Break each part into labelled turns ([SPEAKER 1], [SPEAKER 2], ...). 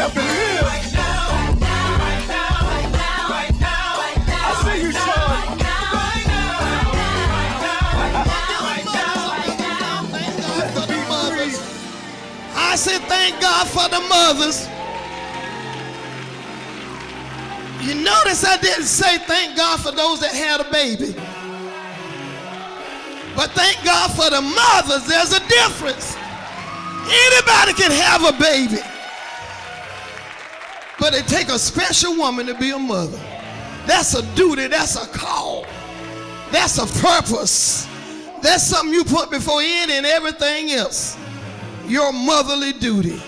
[SPEAKER 1] helping him. Right now, right now, right now, right now, right now, right now. I see you, Sean. Right now, right now, right now, right now, right now. Let the beat free.
[SPEAKER 2] I said thank God for the mothers. You notice I didn't say thank God for those that had a baby. But thank God for the mothers. There's a difference. Anybody can have a baby. But it takes a special woman to be a mother. That's a duty. That's a call. That's a purpose. That's something you put before any and everything else. Your motherly duty.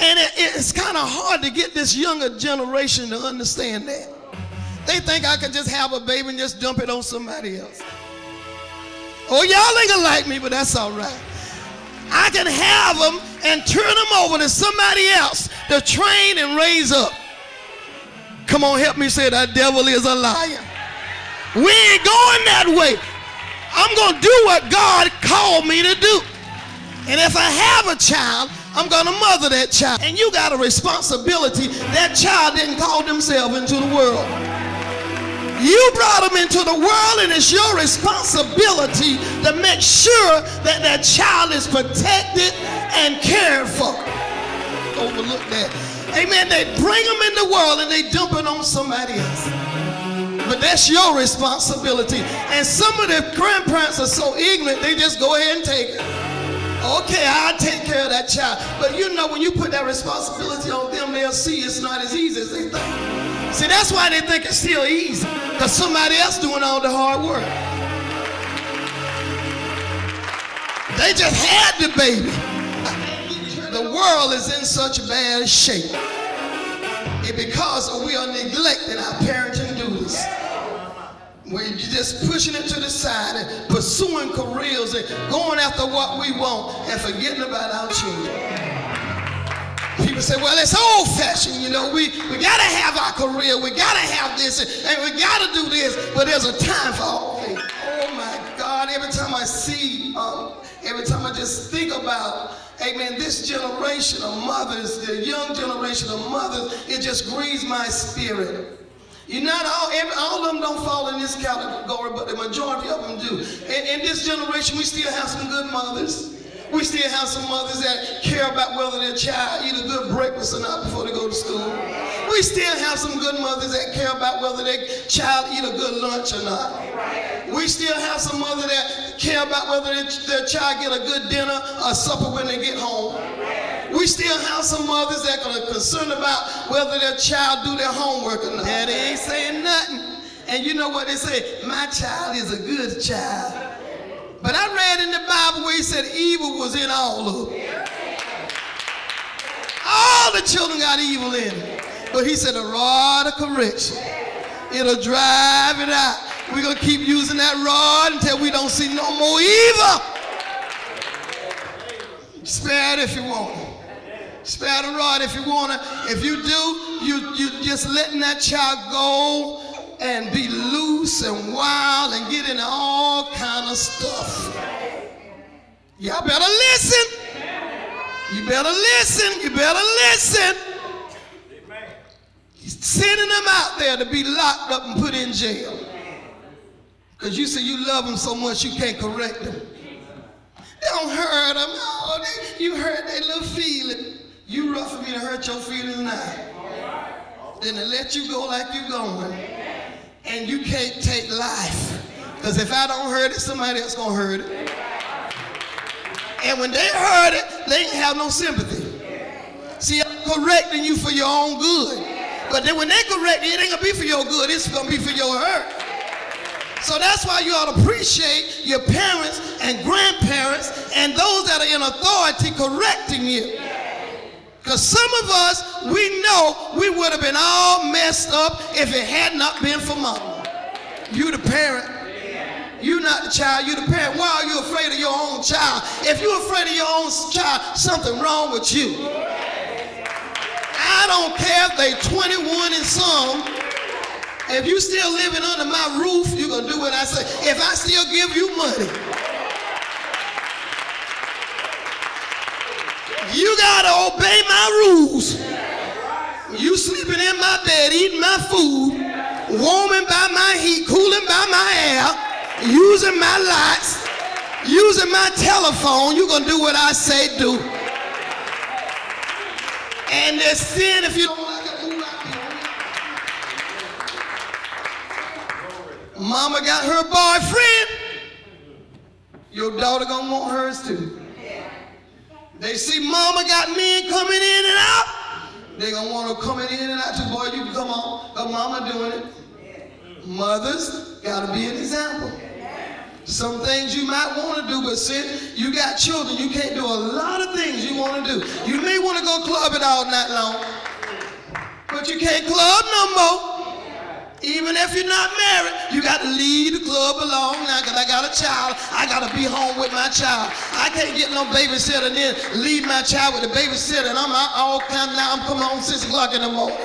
[SPEAKER 2] And it's kind of hard to get this younger generation to understand that. They think I can just have a baby and just dump it on somebody else. Oh, y'all ain't gonna like me, but that's all right. I can have them and turn them over to somebody else to train and raise up. Come on, help me say that devil is a liar. We ain't going that way. I'm gonna do what God called me to do. And if I have a child, I'm gonna mother that child. And you got a responsibility. That child didn't call themselves into the world. You brought them into the world, and it's your responsibility to make sure that that child is protected and cared for. Overlook that. Amen. They bring them in the world and they dump it on somebody else. But that's your responsibility. And some of the grandparents are so ignorant, they just go ahead and take it. Okay, I'll take care of that child. But you know, when you put that responsibility on them, they'll see it's not as easy as they think. See, that's why they think it's still easy, because somebody else doing all the hard work. They just had the baby. The world is in such bad shape. It's because we are neglecting our parenting duties. We're just pushing it to the side and pursuing careers and going after what we want and forgetting about our children. People say, well, it's old-fashioned, you know, we got to have our career, we got to have this, and we got to do this, but there's a time for all things. Oh, my God, every time I see, every time I just think about, amen, this generation of mothers, the young generation of mothers, it just grieves my spirit. You not all of them don't fall in this category, but the majority of them do. In this generation, we still have some good mothers. We still have some mothers that care about whether their child eat a good breakfast or not before they go to school. We still have some good mothers that care about whether their child eat a good lunch or not. We still have some mothers that care about whether their child get a good dinner or supper when they get home. We still have some mothers that are concerned about whether their child do their homework or not. Daddy ain't saying nothing. And you know what they say? My child is a good child. But I read in the Bible where he said evil was in all of them. All the children got evil in them. But he said a rod of correction, it'll drive it out. We're going to keep using that rod until we don't see no more evil. Spare it if you want it. Spare the rod if you want it. If you do, you just letting that child go and be loose and wild and get into all kind of stuff. Y'all better listen. You better listen. You better listen. He's sending them out there to be locked up and put in jail. Because you say you love them so much you can't correct them. Don't hurt them. Oh, you hurt their little feeling. You rough for me to hurt your feelings now. Then to let you go like you're going. And you can't take life. Because if I don't hurt it, somebody else gonna hurt it. And when they hurt it, they ain't have no sympathy. See, I'm correcting you for your own good. But then when they correct you, it ain't gonna be for your good, it's gonna be for your hurt. So that's why you ought to appreciate your parents and grandparents and those that are in authority correcting you. Because some of us, we know we would have been all messed up if it had not been for mama. You the parent. You not the child, you the parent. Why are you afraid of your own child? If you're afraid of your own child, something wrong with you. I don't care if they 21 and some. If you still living under my roof, you're going to do what I say. If I still give you money, you got to obey my rules. bed, eating my food, warming by my heat, cooling by my air, using my lights, using my telephone. You're going to do what I say do. And there's sin if you don't like it. Mama got her boyfriend. Your daughter going to want hers too. They see mama got men coming in and out. They going to want her coming in and out too. Boy, you can come on. Her mama doing it. Mothers got to be an example. Some things you might want to do, but since you got children, you can't do a lot of things you want to do. You may want to go club it all night long, but you can't club no more. Even if you're not married, you got to leave the club alone now because I got a child. I got to be home with my child. I can't get no babysitter and then leave my child with a babysitter and I'm out all kind of now. I'm coming home 6 o'clock in the morning.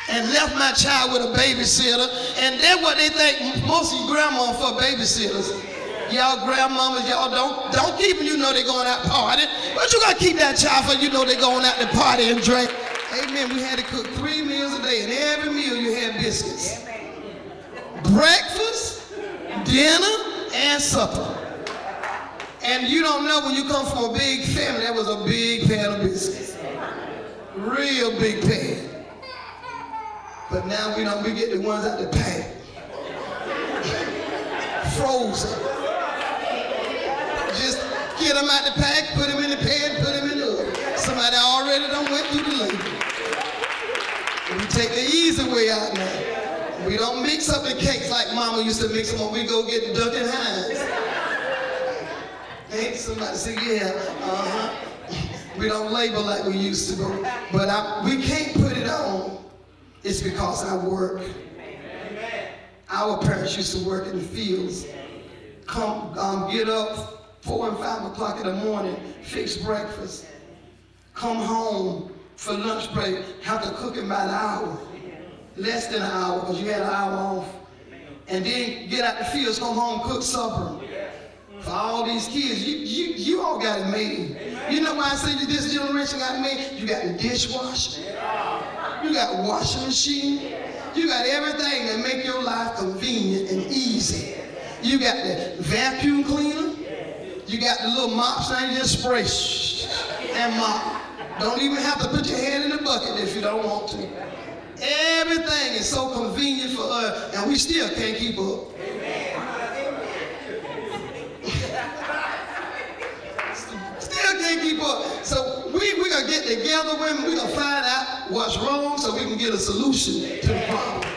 [SPEAKER 2] And left my child with a babysitter. And that's what they think most of you grandma for babysitters. Y'all grandmamas, y'all don't keep them, you know they're going out partying. But you got to keep that child for you know they're going out to party and drink. Amen. We had to cook 3 meals a day, and every meal you had biscuits. Breakfast, dinner, and supper. And you don't know when you come from a big family, that was a big pan of biscuits. Real big pan. But now we get the ones out the pack. Frozen. Just get them out the pack, put them in the pan, put them in the oven. Somebody already done went through the labor. We take the easy way out now. We don't mix up the cakes like mama used to mix them when we go get the Duck and Hines. Ain't somebody say, yeah, We don't label like we used to go. But we can't put it on. It's because I work. Our parents used to work in the fields. Get up 4 and 5 o'clock in the morning, fix breakfast. Come home for lunch break, have to cook it by the hour. Less than an hour, because you had an hour off. And then get out the fields, come home, cook supper. For all these kids, you all got it made. You know why I say that this generation got it made? You got the dishwasher. You got a washing machine. You got everything that make your life convenient and easy. You got the vacuum cleaner. You got the little mops now, you just spray and mop. Don't even have to put your hand in the bucket if you don't want to. Everything is so convenient for us, and we still can't keep up. Still can't keep up. So we're going to get together, women, we're going to find out what's wrong so we can get a solution to the problem.